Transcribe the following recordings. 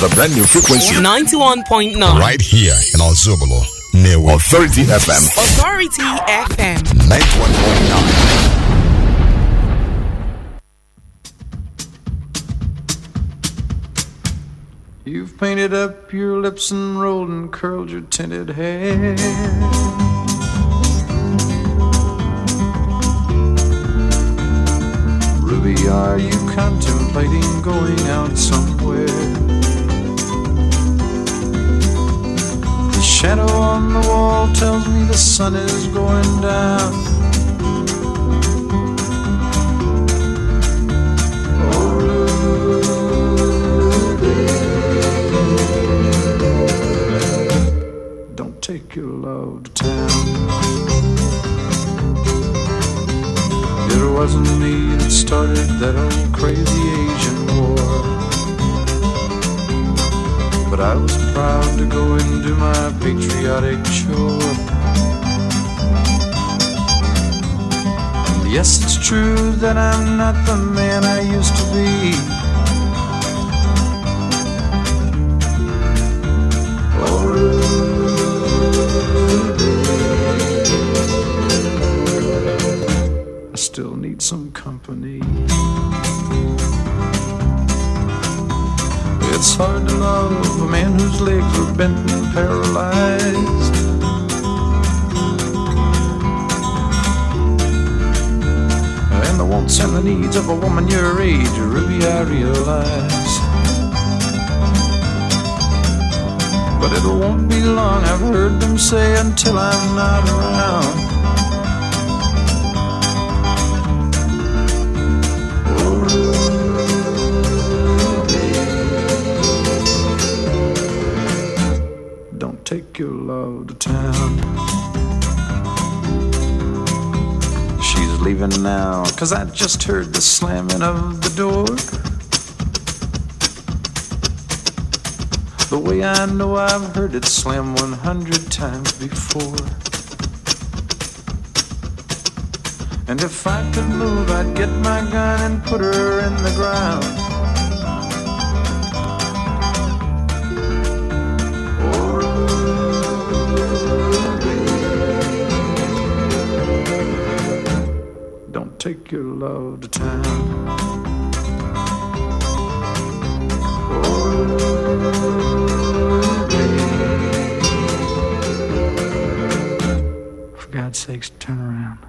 the brand new frequency 91.9 right here in Ozubulu, Nnewi. Authority FM. Authority FM 91.9. You've painted up your lips and rolled and curled your tinted hair. Ruby, are you contemplating going out somewhere? The shadow on the wall tells me the sun is going down. Oh, Ruby, don't take your love to town. It wasn't me that started that old crazy Asian war, but I was proud to go and do my patriotic chore. And yes, it's true that I'm not the man I used to be. Oh, I still need some company. It's hard to love a man whose legs are bent and paralyzed. And the wants and the needs of a woman your age, Ruby, I realize. But it won't be long, I've heard them say, until I'm not around. Take your love to town. She's leaving now, 'cause I just heard the slamming of the door. The way I know I've heard it slam 100 times before. And if I could move, I'd get my gun and put her in the ground. Take your love to town. Oh, for God's sakes, turn around.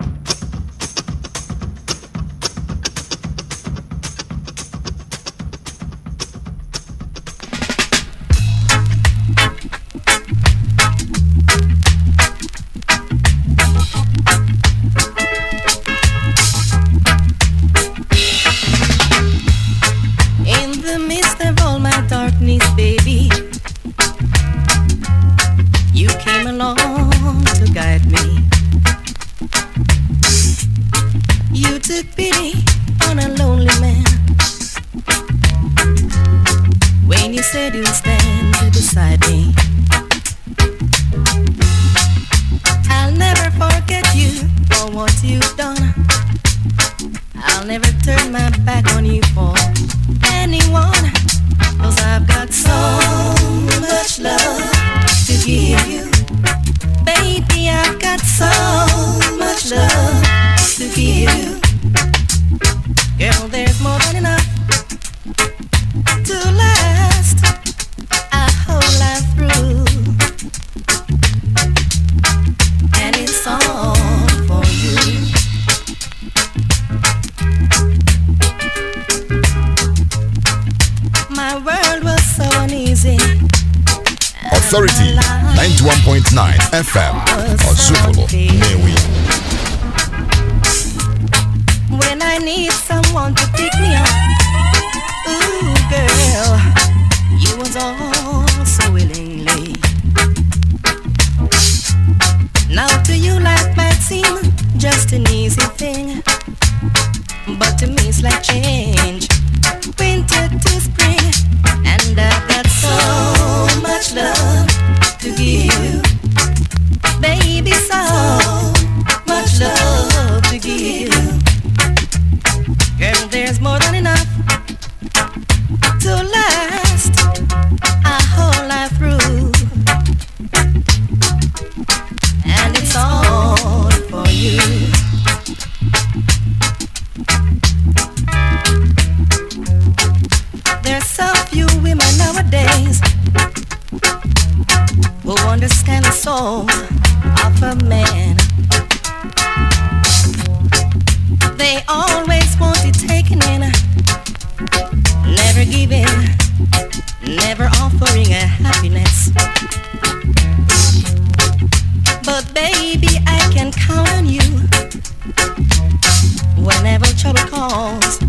Authority 91.9 FM Ozubulu, Nnewi. When I need someone to pick me up, ooh girl, you was all so willingly. Now to you life might seem just an easy thing, but to me it's like change, winter to spring, and I've got so much love to give you, baby, so much love to give you. Girl, there's more than enough to last understand the soul of a man. They always want it taken in, never giving, never offering a happiness. But baby, I can count on you. Whenever trouble calls,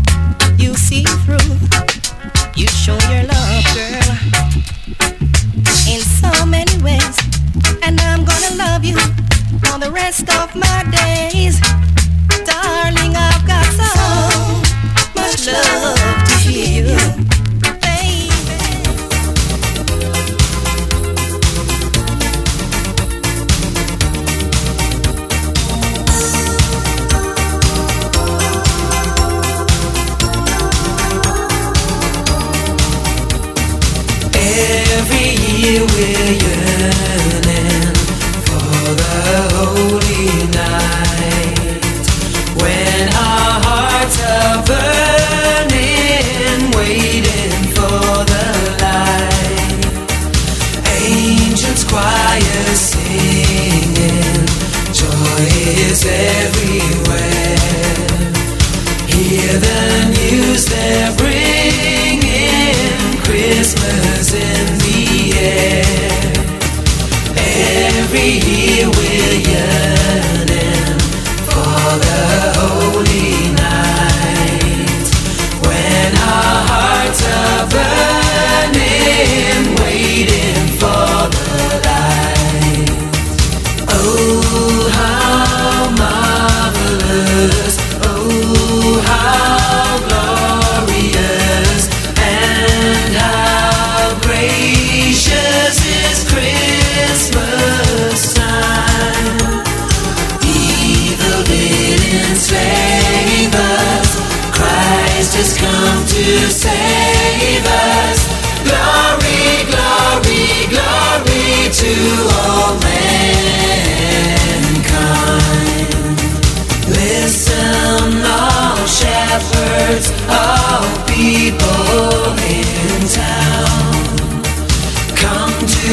you see through. You show your love, girl, in so many ways. And I'm gonna love you for the rest of my days. Darling, I've got so much love to give you. Every year we're yearning for the holy night, when our hearts are burning, waiting for the light. Angels choir singing, joy is everywhere. Hear the news they're bringing, Christmas in the air. Every year we're yearning for the holy night, when our hearts are burning, waiting for the light. Oh, how marvelous, oh, how glorious, and how gracious is Christmas time. Evil didn't enslave us, Christ has come to save us. Glory, glory, glory to all mankind. Listen, all shepherds, all people in town, come to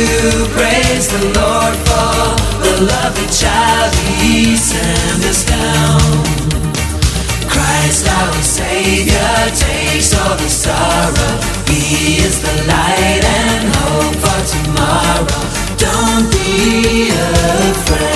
praise the Lord for the lovely child He sent us down. Christ our Savior takes all the sorrow, He is the light and hope for tomorrow. Don't be afraid.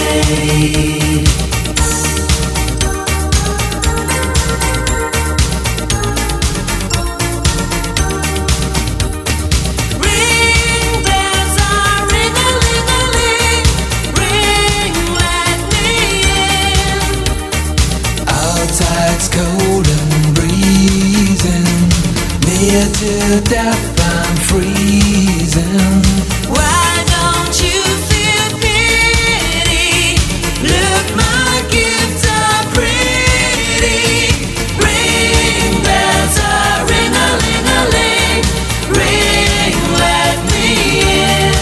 Cold and breezing, near to death I'm freezing. Why don't you feel pity? Look, my gifts are pretty. Ring bells are ring-a-ling-a-ling. Ring, let me in.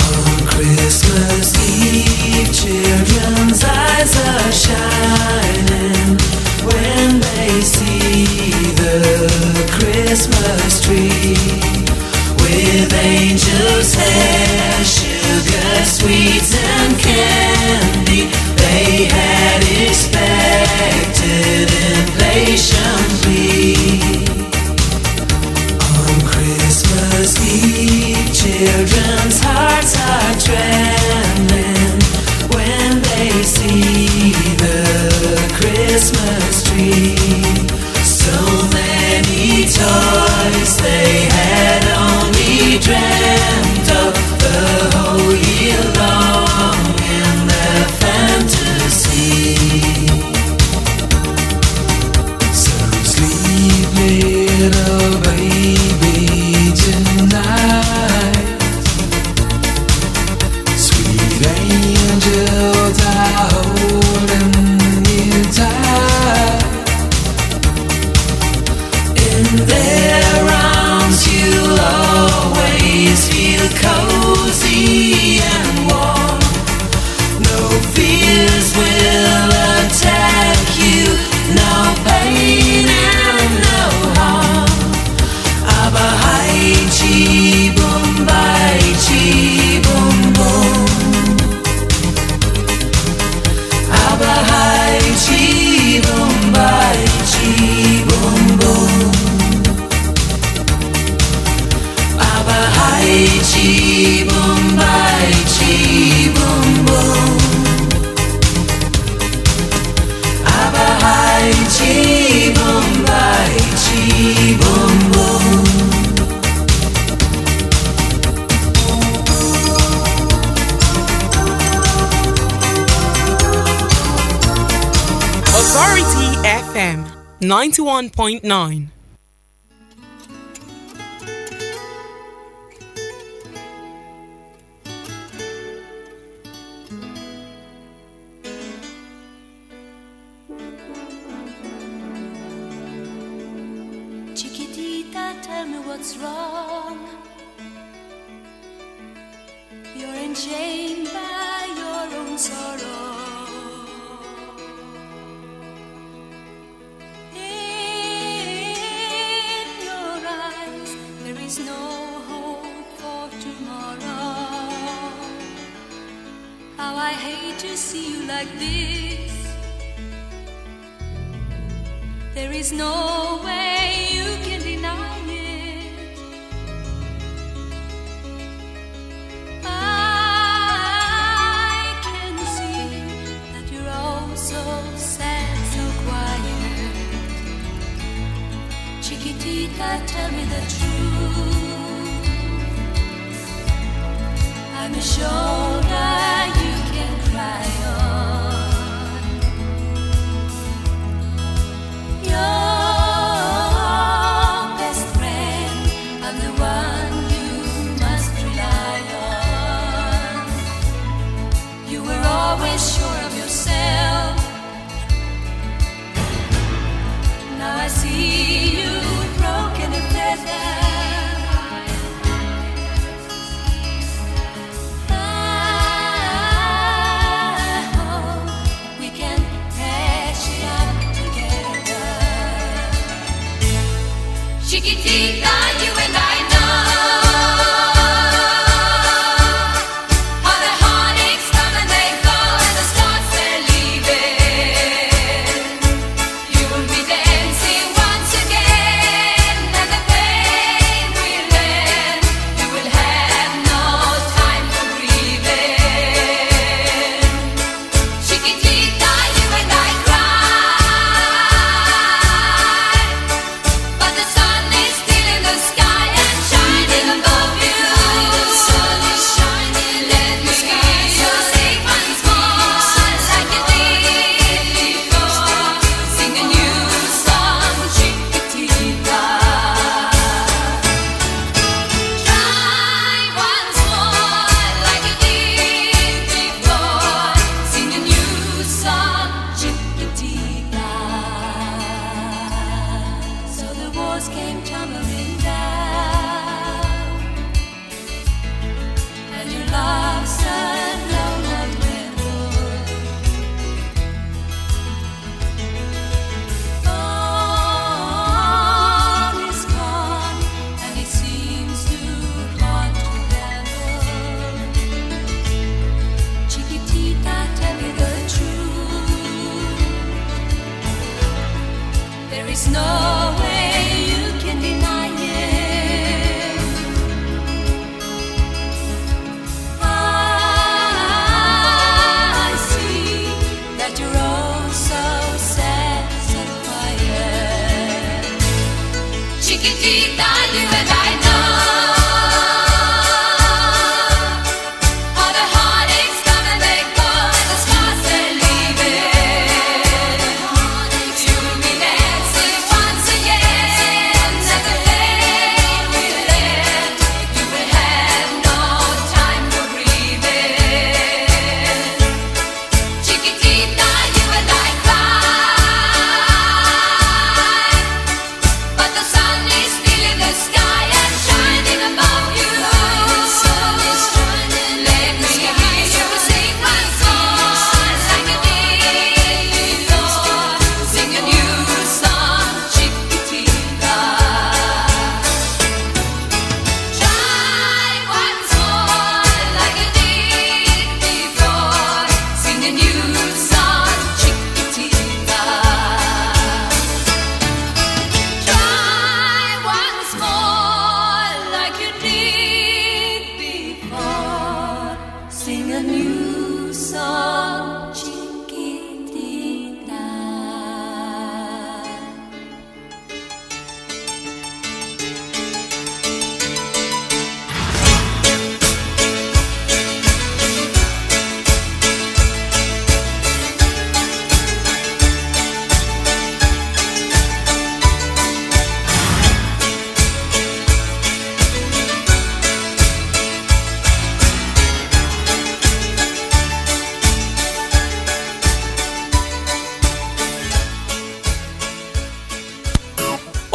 On Christmas Eve, children's eyes are shining when they see the Christmas tree, with angels' hair, sugar, sweets, and candy. They had expected inflation plea. On Christmas Eve, children's hearts are trembling when they see the Christmas tree. So many toys they had only dreamt of the whole year long in their fantasy. So sleep, little baby, tonight. Chibombai, Chibombo. Abahai, Chibombai, Chibombo. Authority FM 91.9. Chiquitita, tell me what's wrong. You're enchained by your own sorrow. In your eyes, there is no hope for tomorrow. How I hate to see you like this. There is no way you can deny it. I can see that you're all so sad, so quiet. Chiquitita, tell me the truth. I'm a shoulder you can cry on. Your best friend, I'm the one you must rely on. You were always sure of yourself. Now I see you broken and feathered.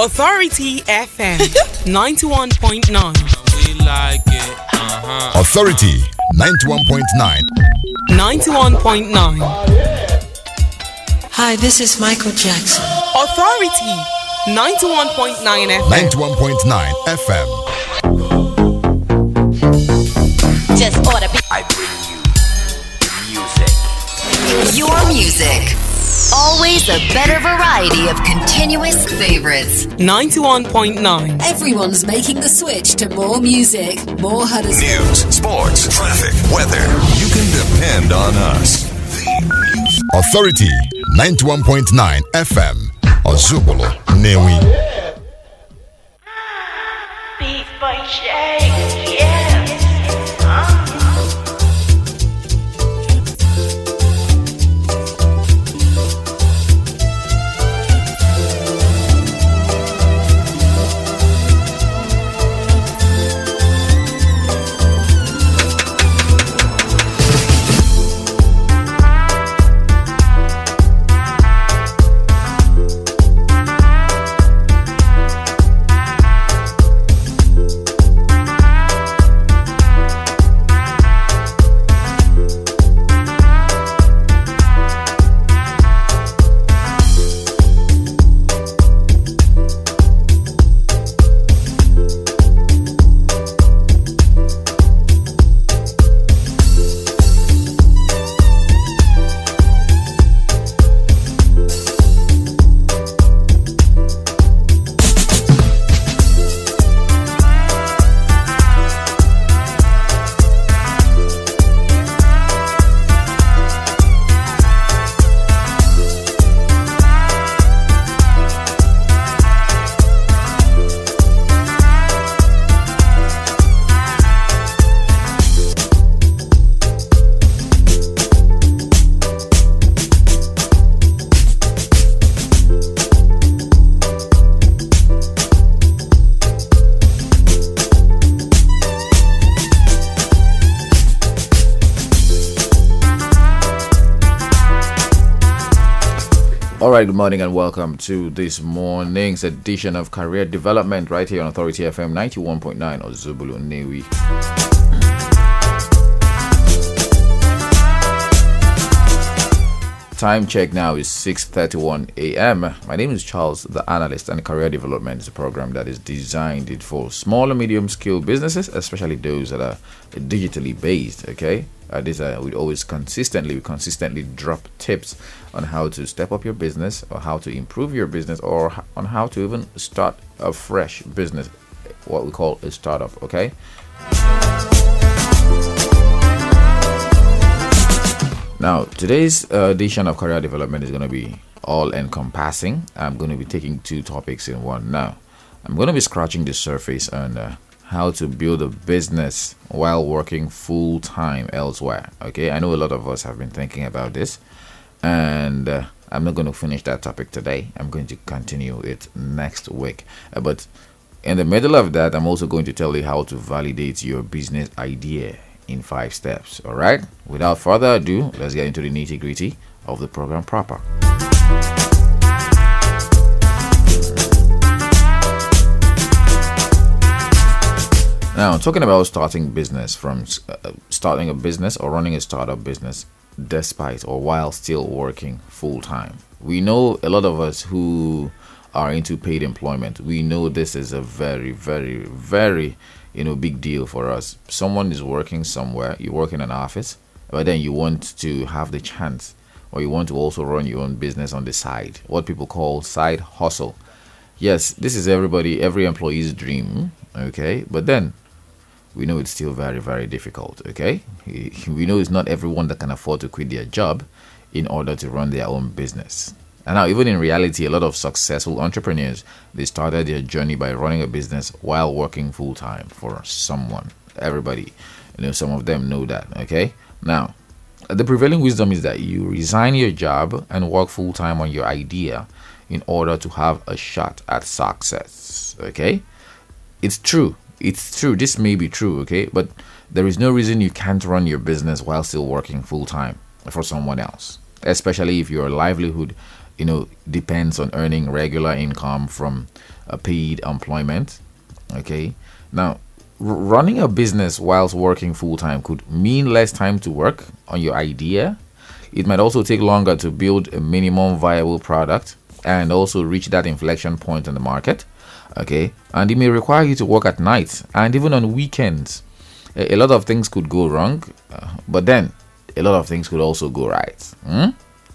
Authority FM 91.9. We like it. Authority 91.9. 91.9. Hi, this is Michael Jackson. Authority 91.9 FM. 91.9 FM. Just ought to be. I bring you music. Your music. Always a better variety of continuous favorites. 91.9. Everyone's making the switch to more music, more Huddersfield. News, sports, traffic, weather. You can depend on us. Authority 91.9 FM. Ozubulu, Nnewi. Beat by Shay, yeah. Alright, good morning and welcome to this morning's edition of Career Development right here on Authority FM 91.9 Ozubulu, Nnewi. Time check now is 6:31 a.m. My name is Charles, the analyst, and Career Development is a program that is designed for small and medium scale businesses, especially those that are digitally based. Okay, we always consistently drop tips on how to step up your business, or how to improve your business, or on how to even start a fresh business, what we call a startup. Okay. Now, today's edition of Career Development is going to be all-encompassing. I'm going to be taking two topics in one. Now, I'm going to be scratching the surface on how to build a business while working full-time elsewhere. Okay, I know a lot of us have been thinking about this, and I'm not going to finish that topic today. I'm going to continue it next week. But in the middle of that, I'm also going to tell you how to validate your business idea in 5 steps. All right, without further ado, let's get into the nitty-gritty of the program proper. Now, talking about starting business, from starting a business or running a startup business despite or while still working full-time. We know a lot of us who are into paid employment, we know this is a very, very, very big deal for us. Someone is working somewhere, you work in an office, but then you want to have the chance, or you want to also run your own business on the side, what people call side hustle. Yes, this is every employee's dream, okay, but then we know it's still very, very difficult, okay. We know it's not everyone that can afford to quit their job in order to run their own business. And now, even in reality, a lot of successful entrepreneurs, they started their journey by running a business while working full-time for someone. Everybody, some of them know that, okay? Now, the prevailing wisdom is that you resign your job and work full-time on your idea in order to have a shot at success, okay? It's true. This may be true, okay? But there is no reason you can't run your business while still working full-time for someone else, especially if your livelihood depends on earning regular income from paid employment. Okay, now running a business whilst working full time could mean less time to work on your idea. It might also take longer to build a minimum viable product and also reach that inflection point in the market. Okay, and it may require you to work at night and even on weekends. A lot of things could go wrong, but then a lot of things could also go right.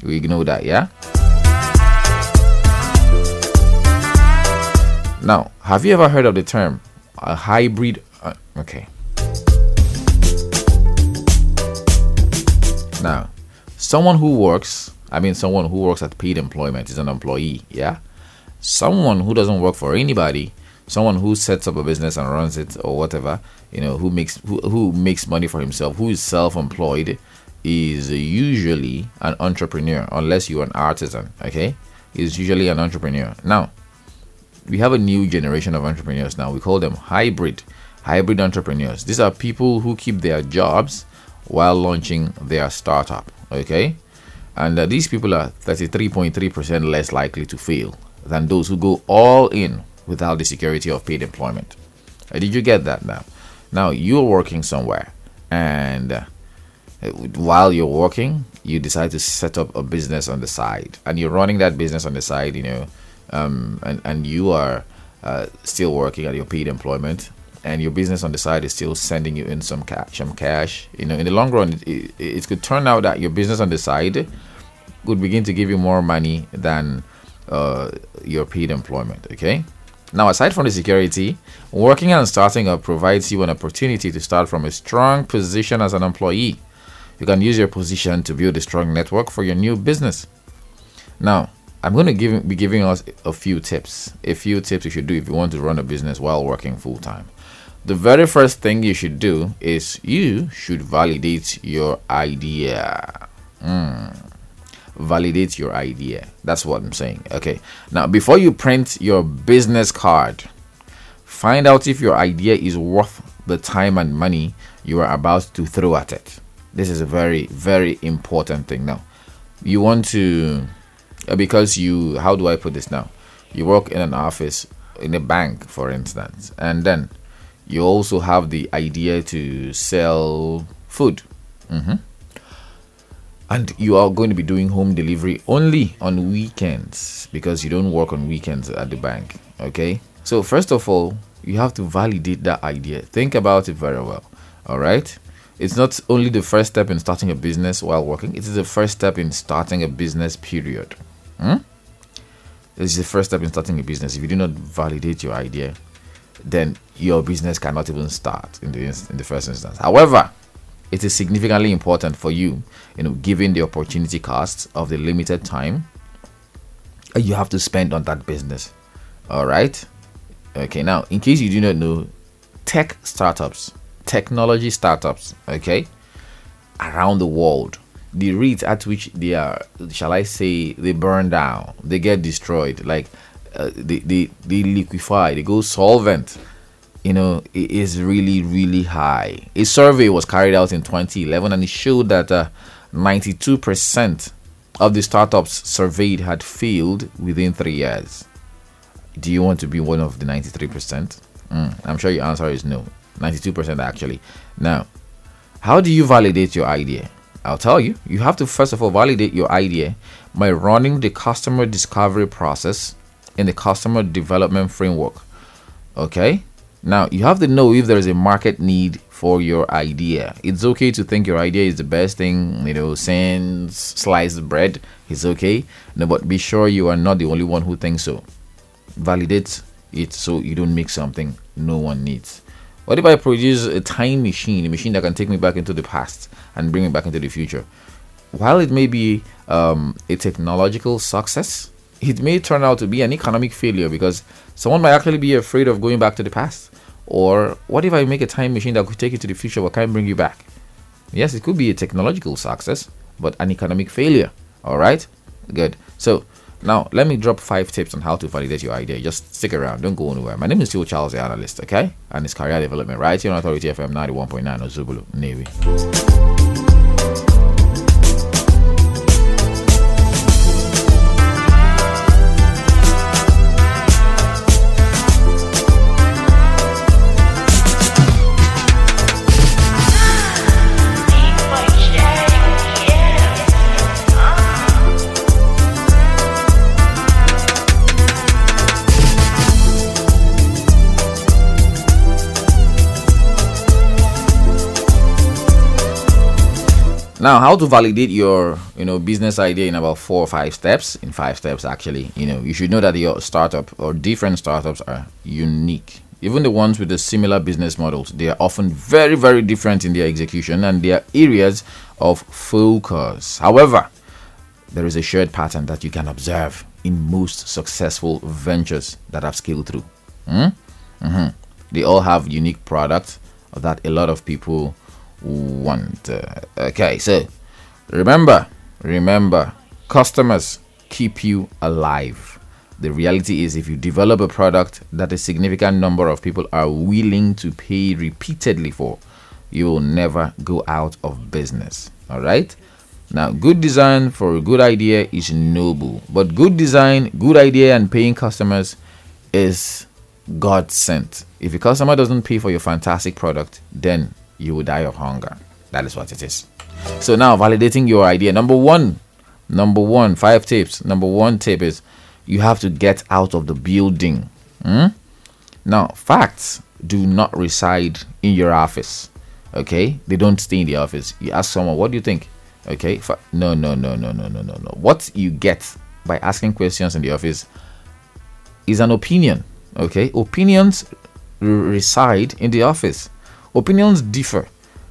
We ignore that, yeah? Now, have you ever heard of the term a hybrid? Okay. Now, someone who works at paid employment is an employee, yeah? Someone who doesn't work for anybody, someone who sets up a business and runs it or whatever, who makes money for himself, who is self-employed, is usually an entrepreneur, unless you're an artisan, okay? Is usually an entrepreneur. Now, we have a new generation of entrepreneurs now. We call them hybrid entrepreneurs. These are people who keep their jobs while launching their startup, okay? And these people are 33.3% less likely to fail than those who go all in without the security of paid employment. Did you get that now? Now, you're working somewhere, and while you're working, you decide to set up a business on the side, and you're running that business on the side, and you are still working at your paid employment, and your business on the side is still sending you in some cash. In the long run, it could turn out that your business on the side could begin to give you more money than your paid employment. Okay. Now, aside from the security, working and starting up provides you an opportunity to start from a strong position as an employee. You can use your position to build a strong network for your new business. Now, I'm going to be giving us a few tips you should do if you want to run a business while working full time. The very first thing you should do is you should validate your idea. Validate your idea. That's what I'm saying. Okay. Now, before you print your business card, find out if your idea is worth the time and money you are about to throw at it. This is a very, very important thing. Now, you want to, because how do I put this now? You work in an office, in a bank, for instance, and then you also have the idea to sell food. And you are going to be doing home delivery only on weekends because you don't work on weekends at the bank. Okay. So first of all, you have to validate that idea. Think about it very well. All right. It's not only the first step in starting a business while working. It is the first step in starting a business, period. It's the first step in starting a business. If you do not validate your idea, then your business cannot even start in the first instance. However, it is significantly important for you, given the opportunity costs of the limited time you have to spend on that business. All right. Okay. Now, in case you do not know, technology startups, okay, around the world, the rate at which they are, shall I say, they burn down, they get destroyed, like they liquefy, they go solvent, it is really, really high. A survey was carried out in 2011 and it showed that 92% of the startups surveyed had failed within 3 years. Do you want to be one of the 93%? I'm sure your answer is no. 92% actually. Now, how do you validate your idea? I'll tell you. You have to first of all validate your idea by running the customer discovery process in the customer development framework. Okay? Now, you have to know if there is a market need for your idea. It's okay to think your idea is the best thing, since sliced bread is okay. No, but be sure you are not the only one who thinks so. Validate it so you don't make something no one needs. What if I produce a time machine, a machine that can take me back into the past and bring me back into the future? While it may be a technological success, it may turn out to be an economic failure because someone might actually be afraid of going back to the past. Or what if I make a time machine that could take you to the future but can't bring you back? Yes, it could be a technological success, but an economic failure. All right? Good. So now let me drop 5 tips on how to validate your idea. Just stick around. Don't go anywhere. My name is still Charles, the analyst, okay? And it's career development right here on Authority FM 91.9 Ozubulu, Nnewi. Now, how to validate your business idea in about 4 or 5 steps? In 5 steps, actually. You should know that your startup or different startups are unique. Even the ones with the similar business models, they are often very, very different in their execution and their areas of focus. However, there is a shared pattern that you can observe in most successful ventures that have scaled through. They all have unique products that a lot of people want. Okay, so remember, customers keep you alive. The reality is, if you develop a product that a significant number of people are willing to pay repeatedly for, you will never go out of business. All right. Now, good design for a good idea is noble, but good design, good idea, and paying customers is God sent. If a customer doesn't pay for your fantastic product, then you will die of hunger. That is what it is. So now, validating your idea. Number one, 5 tips. Number 1 tip is you have to get out of the building. Now, facts do not reside in your office. Okay, they don't stay in the office. You ask someone, what do you think? Okay, no. What you get by asking questions in the office is an opinion. Okay, opinions reside in the office. Opinions differ.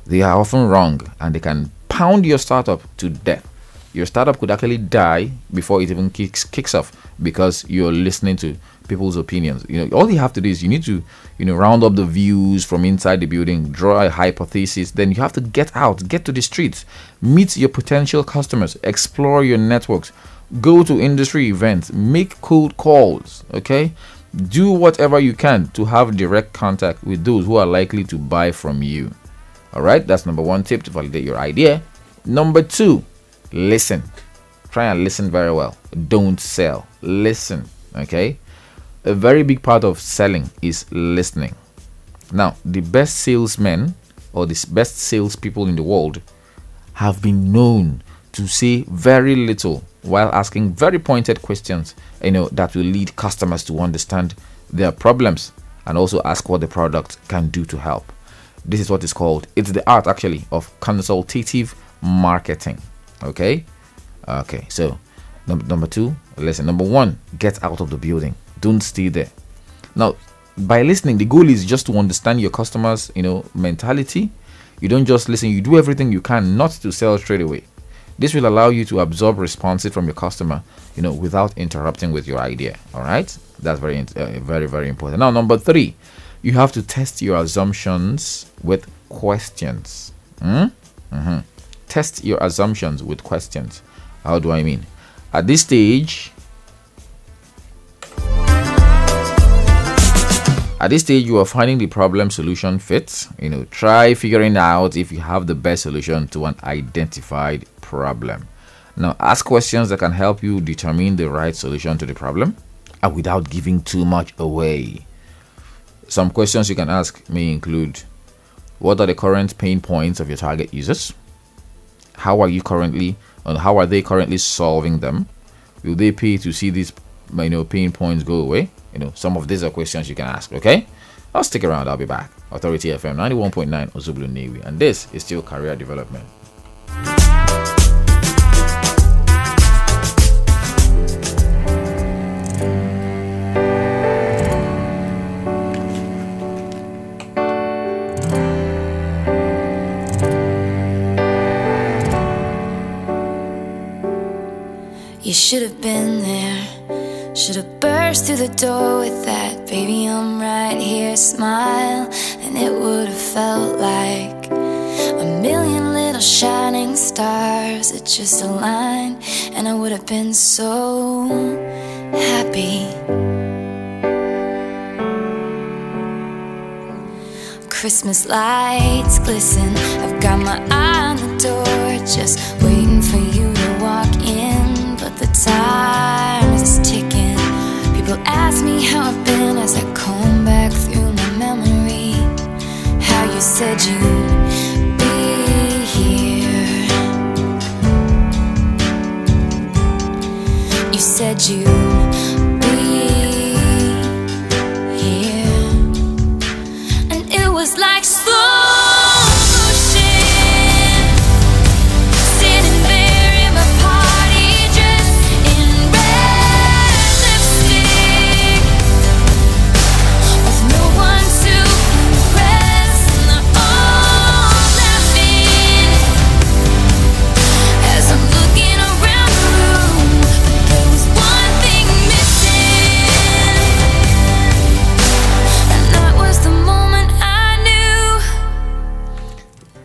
They are often wrong, and they can pound your startup to death. Your startup could actually die before it even kicks off, because you're listening to people's opinions. All you have to do is you need to round up the views from inside the building, draw a hypothesis. Then you have to get out, get to the streets, meet your potential customers, explore your networks, go to industry events, make cold calls. Okay, do whatever you can to have direct contact with those who are likely to buy from you. All right, that's number 1 tip to validate your idea. Number 2, listen. Try and listen very well. Don't sell. Listen. Okay, a very big part of selling is listening. Now, the best salesmen or the best salespeople in the world have been known to say very little while asking very pointed questions, that will lead customers to understand their problems and also ask what the product can do to help. This is what is called, it's the art actually of consultative marketing. Okay, so number 2, listen. Number 1, get out of the building. Don't stay there. Now, by listening, the goal is just to understand your customers, mentality. You don't just listen, you do everything you can not to sell straight away. This will allow you to absorb responses from your customer, without interrupting with your idea. All right, that's very, very important. Now, number 3, you have to test your assumptions with questions. Test your assumptions with questions. How do I mean? At this stage, you are finding the problem solution fits. Try figuring out if you have the best solution to an identified problem. Now, ask questions that can help you determine the right solution to the problem, and without giving too much away. Some questions you can ask may include: what are the current pain points of your target users? How are they currently solving them? Will they pay to see these pain points go away? Some of these are questions you can ask. Okay, I'll stick around. I'll be back. Authority FM 91.9 Ozubulu Nnewi, and this is still career development. You should have been there. Should have burst through the door with that "baby, I'm right here" smile, and it would have felt like a million little shining stars that just aligned, and I would have been so happy. Christmas lights glisten, I've got my eye on the door, just waiting for you to walk in, but the time is ticking. People ask me how I've been as I comb back through my memory. How you said you'd be here. You said you'd be here, and it was like slow motion,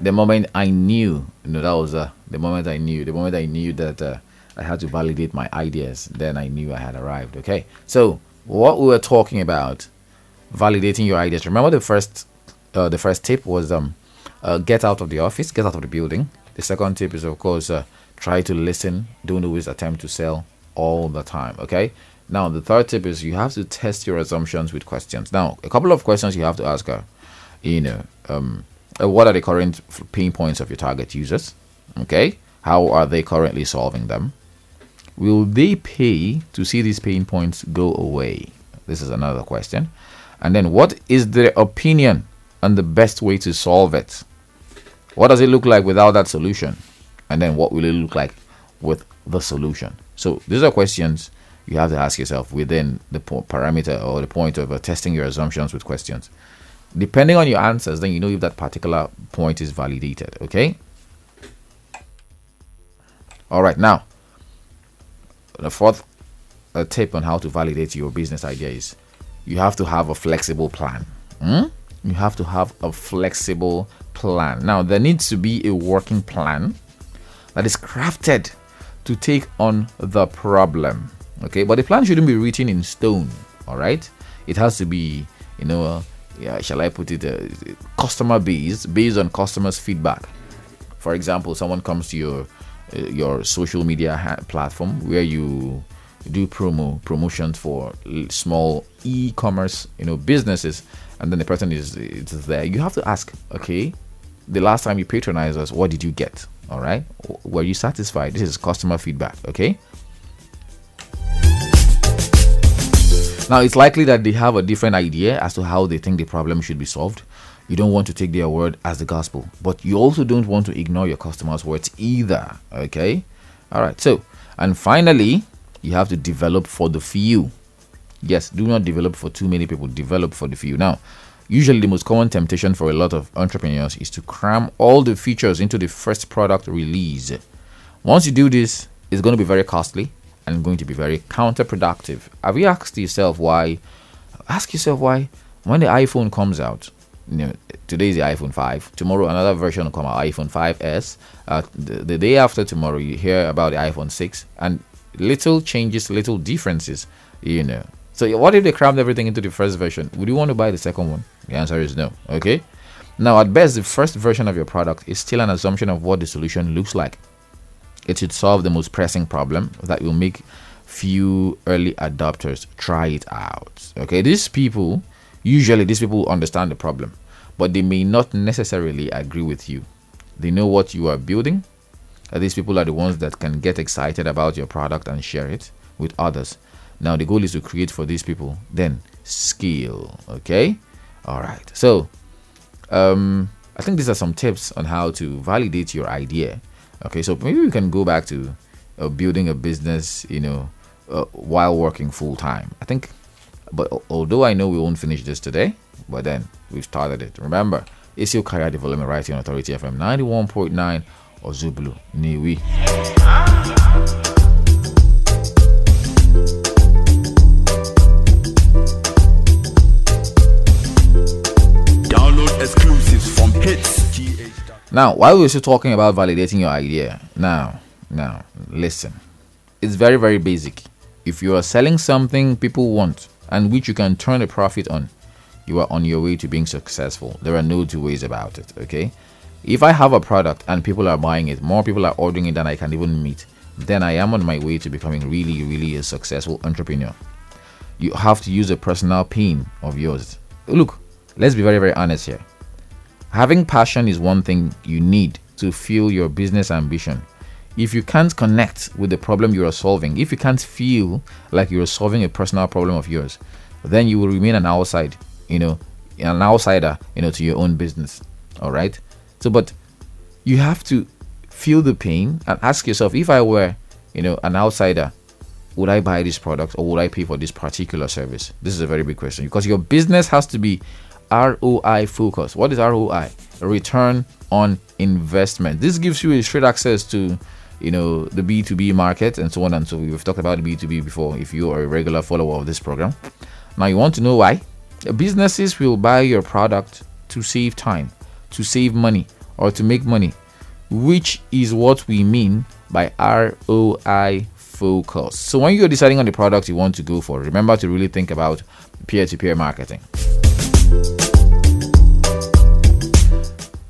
The moment I knew, that was the moment I knew. The moment I knew that I had to validate my ideas, then I knew I had arrived. Okay. So what we were talking about, validating your ideas. Remember the first tip was get out of the office, get out of the building. The second tip is, of course, try to listen. Don't always attempt to sell all the time. Okay. Now the third tip is you have to test your assumptions with questions. Now a couple of questions you have to ask are, what are the current pain points of your target users? Okay. How are they currently solving them? Will they pay to see these pain points go away? This is another question. And then what is their opinion on the best way to solve it? What does it look like without that solution? And then what will it look like with the solution? So these are questions you have to ask yourself within the parameter or the point of testing your assumptions with questions. Depending on your answers, then you know if that particular point is validated. Okay. All right. Now, the fourth tip on how to validate your business idea is you have to have a flexible plan. You have to have a flexible plan. Now, there needs to be a working plan that is crafted to take on the problem. Okay, but the plan shouldn't be written in stone. All right, it has to be, shall I put it, customer based on customers' feedback. For example, someone comes to your social media platform where you do promotions for small e-commerce businesses, and then the person is there. You have to ask, okay, the last time you patronized us, what did you get? All right, were you satisfied? This is customer feedback. Okay. Now it's likely that they have a different idea as to how they think the problem should be solved. You don't want to take their word as the gospel, but you also don't want to ignore your customers' words either. Okay. All right. So, and finally, you have to develop for the few. Yes, do not develop for too many people. Develop for the few. Now, usually the most common temptation for a lot of entrepreneurs is to cram all the features into the first product release. Once you do this, it's going to be very costly and going to be very counterproductive. Have you asked yourself why? Ask yourself why when the iPhone comes out, today is the iPhone 5, tomorrow another version will come out, iPhone 5S, the day after tomorrow you hear about the iPhone 6, and little changes, little differences, So what if they crammed everything into the first version? Would you want to buy the second one? The answer is no. Okay. Now, at best, the first version of your product is still an assumption of what the solution looks like. It should solve the most pressing problem that will make few early adopters try it out. Okay, these people understand the problem, but they may not necessarily agree with you. They know what you are building. These people are the ones that can get excited about your product and share it with others. Now, the goal is to create for these people, then scale. Okay, all right. So, I think these are some tips on how to validate your idea. Okay, so maybe we can go back to building a business, while working full time. I think, but although I know we won't finish this today, but then we've started it. Remember, it's your career development right here on Authority FM 91.9 Ozubulu, Nnewi. Download exclusives from hits. Now, while we're still talking about validating your idea, now, listen. It's very, very basic. If you are selling something people want and which you can turn a profit on, you are on your way to being successful. There are no two ways about it, okay? If I have a product and people are buying it, more people are ordering it than I can even meet, then I am on my way to becoming really, really a successful entrepreneur. You have to use a personal pain of yours. Look, let's be very, very honest here. Having passion is one thing you need to fuel your business ambition. If you can't connect with the problem you are solving, if you can't feel like you're solving a personal problem of yours, then you will remain an outsider, to your own business. All right. So, but you have to feel the pain and ask yourself, if I were, an outsider, would I buy this product or would I pay for this particular service? This is a very big question because your business has to be ROI focused. What is ROI? A return on investment. This gives you a straight access to, the B2B market and so on and so forth. We've talked about the B2B before if you are a regular follower of this program. Now you want to know why? Businesses will buy your product to save time, to save money, or to make money, which is what we mean by ROI focus. So when you're deciding on the product you want to go for, remember to really think about peer-to-peer marketing.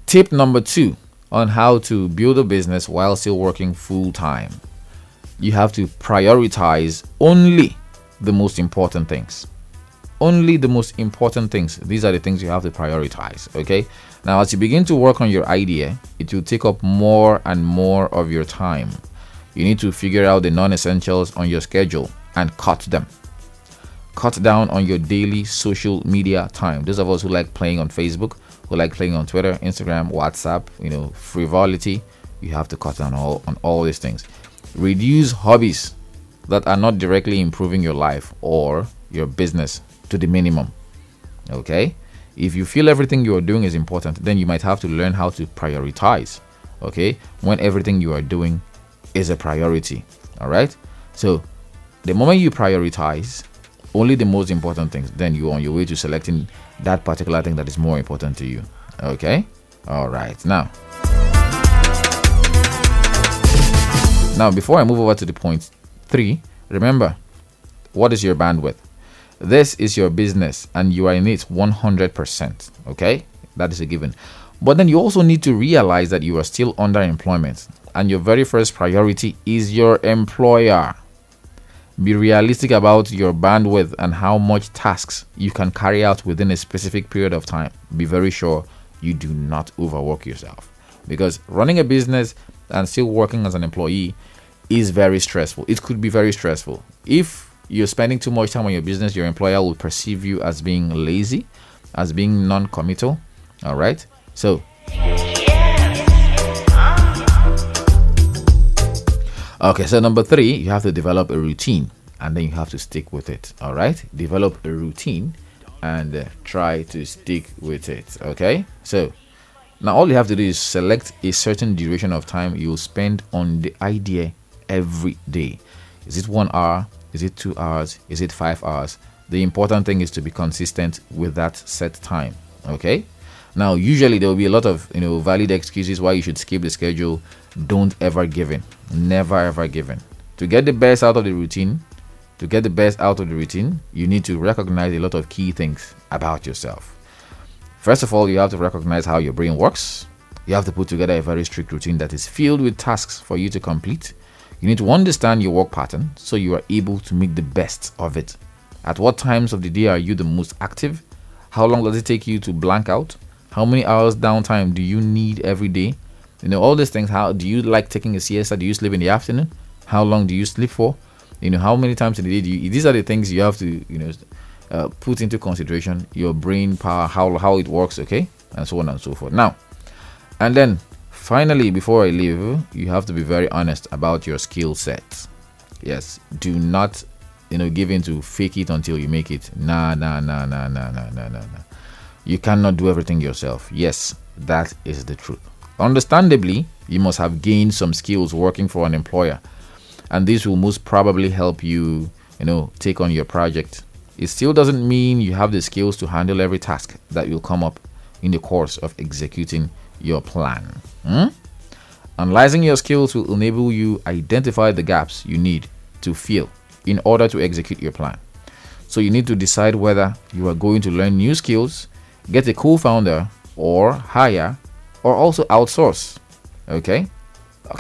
Tip number 2 on how to build a business while still working full-time. You have to prioritize only the most important things. Only the most important things. These are the things you have to prioritize. Okay. Now, as you begin to work on your idea, it will take up more and more of your time. You need to figure out the non-essentials on your schedule and cut them. Cut down on your daily social media time. Those of us who like playing on Facebook, who like playing on Twitter, Instagram, WhatsApp, frivolity, you have to cut down on all these things. Reduce hobbies that are not directly improving your life or your business to the minimum. Okay, if you feel everything you are doing is important, then you might have to learn how to prioritize. Okay, when everything you are doing is a priority. All right, so the moment you prioritize only the most important things, then you're on your way to selecting that particular thing that is more important to you. Okay, all right. Now before I move over to the point 3, remember, what is your bandwidth? This is your business and you are in it 100%. Okay, that is a given. But then you also need to realize that you are still under employment and your very first priority is your employer. Be realistic about your bandwidth and how much tasks you can carry out within a specific period of time. Be very sure you do not overwork yourself, because running a business and still working as an employee is very stressful. It could be very stressful. If you're spending too much time on your business, your employer will perceive you as being lazy, as being non-committal. All right, so okay, so number 3, you have to develop a routine and then you have to stick with it. All right, develop a routine and try to stick with it. Okay, so now all you have to do is select a certain duration of time you'll spend on the idea every day. Is it 1 hour? Is it 2 hours? Is it 5 hours? The important thing is to be consistent with that set time. Okay, now usually there will be a lot of valid excuses why you should skip the schedule. Don't ever give in. Never ever give in. To get the best out of the routine, you need to recognize a lot of key things about yourself. First of all, you have to recognize how your brain works. You have to put together a very strict routine that is filled with tasks for you to complete. You need to understand your work pattern so you are able to make the best of it. At what times of the day are you the most active? How long does it take you to blank out? How many hours downtime do you need every day? All these things. How do you like taking a siesta? Do you sleep in the afternoon? How long do you sleep for? How many times in the day do you? These are the things you have to put into consideration. Your brain power, how it works, okay, and so on and so forth. Now, and then finally, before I leave, you have to be very honest about your skill set. Yes, do not give in to fake it until you make it. Nah. You cannot do everything yourself. Yes, that is the truth. Understandably, you must have gained some skills working for an employer, and this will most probably help you, take on your project. It still doesn't mean you have the skills to handle every task that will come up in the course of executing your plan. Analyzing your skills will enable you identify the gaps you need to fill in order to execute your plan. So you need to decide whether you are going to learn new skills, get a co-founder, or hire, or also outsource. Okay,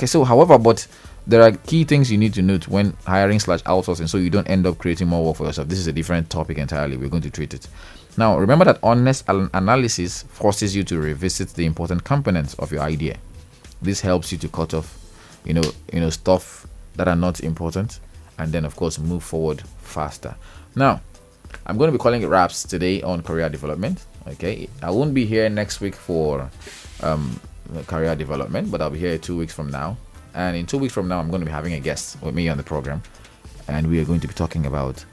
so however, but there are key things you need to note when hiring/outsourcing, so you don't end up creating more work for yourself. This is a different topic entirely. We're going to treat it. Now, remember that honest analysis forces you to revisit the important components of your idea. This helps you to cut off, stuff that are not important, and then of course move forward faster. Now, I'm going to be calling it wraps today on career development. Okay, I won't be here next week for career development, but I'll be here 2 weeks from now. And in 2 weeks from now, I'm going to be having a guest with me on the program, and we are going to be talking about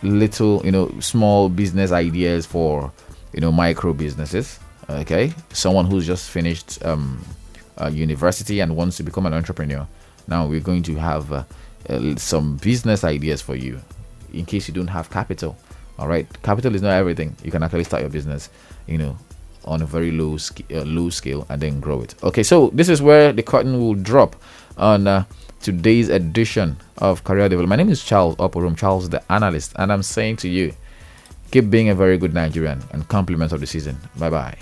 little, small business ideas for, micro businesses. Okay, someone who's just finished university and wants to become an entrepreneur. Now we're going to have some business ideas for you in case you don't have capital. All right, capital is not everything. You can actually start your business, on a very low scale and then grow it. Okay, so this is where the curtain will drop on today's edition of Career Development. My name is Charles Oporum, Charles the Analyst, and I'm saying to you, keep being a very good Nigerian and compliments of the season. Bye-bye.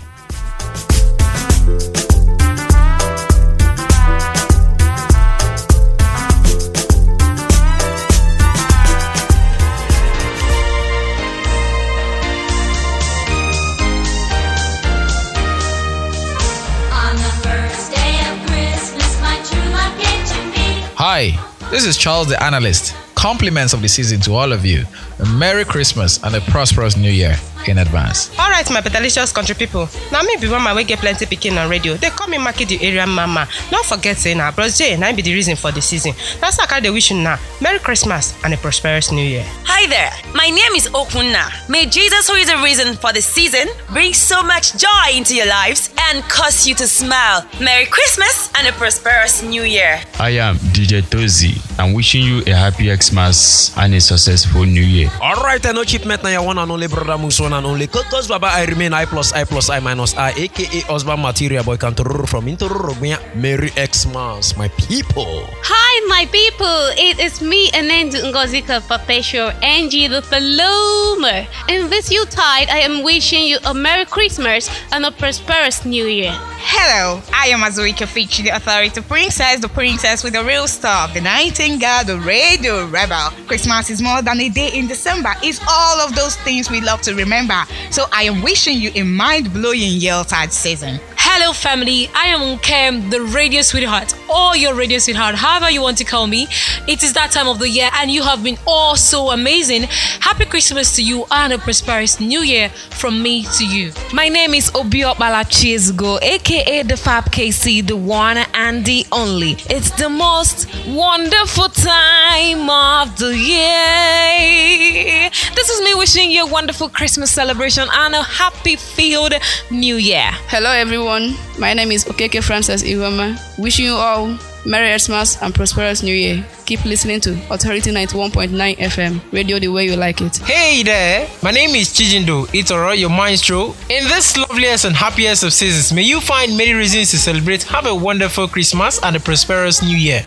Hi, this is Charles the Analyst. Compliments of the season to all of you. A Merry Christmas and a prosperous New Year in advance. All right, my delicious country people. Now me be one my way get plenty picking on radio. They call me market the area mama. Don't forget saying now, Bros J, now be the reason for the season. That's how they wish you now. Merry Christmas and a prosperous New Year. Hi there, my name is Okunna. May Jesus, who is the reason for the season, bring so much joy into your lives and cause you to smile. Merry Christmas and a prosperous New Year. I am DJ Tozi. I'm wishing you a happy Xmas and a successful New Year. All right, I know Chipmet na your one and only brother Muson and only Cause Baba, I remain I plus I minus I, aka Osba Material Boy Cantor from Interrogmia. Merry Xmas, my people. Hi, my people. It is me, Anendu Ngozika Perpetual Angie the Paloma. In this Yuletide, I am wishing you a Merry Christmas and a prosperous New Year. Hello, I am Azuika Fitch, the authority princess, the princess with the real stuff, the nightingale, the radio rebel. Christmas is more than a day in December. It's all of those things we love to remember. So I am wishing you a mind-blowing Yuletide season. Hello, family. I am Kem, the radio sweetheart, or your radio sweetheart, however you want to call me. It is that time of the year, and you have been all so amazing. Happy Christmas to you and a prosperous New Year from me to you. My name is Obio Balachizgo, aka the Fab KC, the one and the only. It's the most wonderful time of the year. This is me wishing you a wonderful Christmas celebration and a happy-filled New Year. Hello, everyone. My name is Okeke Francis Iwama. Wishing you all Merry Xmas and prosperous New Year. Keep listening to Authority 91.9 FM, radio the way you like it. Hey there, my name is Chijindo. It's alright, your maestro. In this loveliest and happiest of seasons, may you find many reasons to celebrate. Have a wonderful Christmas and a prosperous New Year.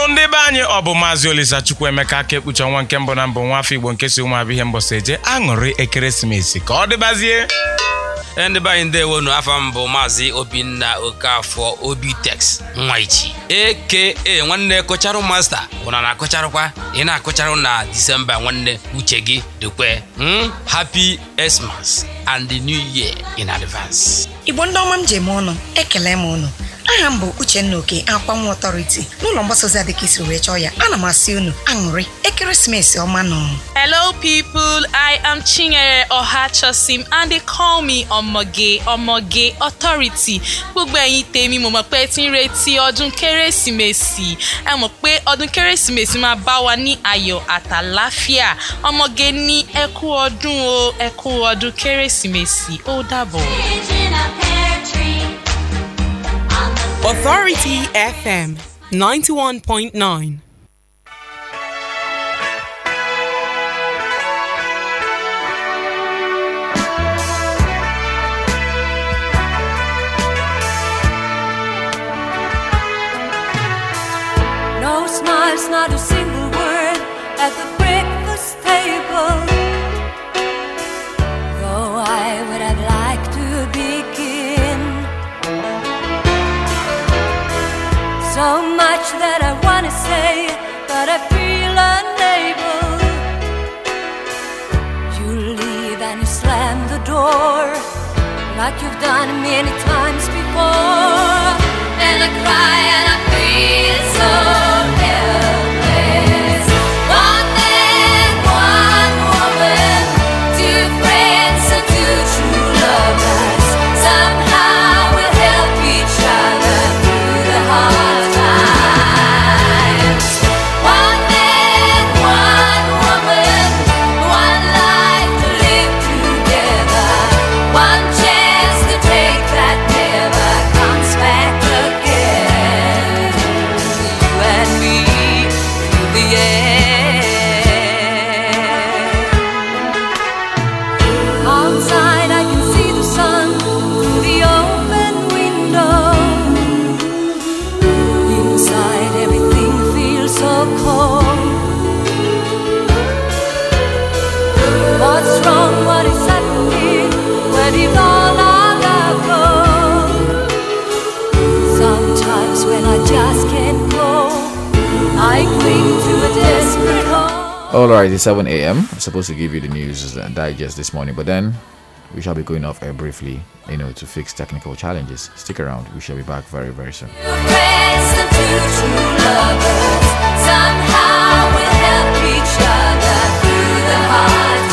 Ndị be anyị ọ bụ Maazị Olisa Chukwuemeka Akekpucha nwa nke mbụ na mbụ nwafọ Igbo nke si ụmụ abịa mbọsị eje aṅụrị ekeresimesi ka ọ dịbazie. Ndị be anyị ndewo nu afọ mbụ Maazị Obinna Okafọ Obitex Nwaichi aka nwanne Kocharu Master ụna na akọcharụkwa ị na-akọcharụ na December nwanne uche gị dịkwe. Happy Xmas and the New Year in advance. Igbo ndị ọma m ji eme ọnụ ekele m unu. Aha m bụ Uchenna Oke Akwanwu Authority n'ụlọ mgbasa ozi adịka isi wee chọọ ya. Ana m asị unu aṅụrị ekeresimesi ọma nọ. Hello people, I am Chinyere Ohachosim and they call me Omoge Authority. Gbogbo ẹ̀yin tèmi mo mọ̀ pé tí ń retí ọdún Kérésìmesì. Ẹ mọ̀ pé ọdún Kérésìmesì máa bá wa ní ayọ̀ àtàláfíà. Ọmọge ní ẹ kú ọdún o, ẹ kú ọdún Kérésìmesì. Ó dàbọ̀. Authority FM 91.9. No smiles, not a single word at the breakfast table. Though I would have liked to begin. So much that I want to say, but I feel unable. You leave and you slam the door, like you've done many times before. And I cry and I feel so helpless. One man, one woman, two friends and two true lovers. Somehow we'll help each other through the hard times. One man, one woman, one life to live together. One chance to take that never comes back again. You and All right, it's 7 a.m. I'm supposed to give you the news digest this morning, but then we shall be going off air briefly, to fix technical challenges. Stick around. We shall be back very, very soon. Friends and two true lovers somehow will help each other through the hard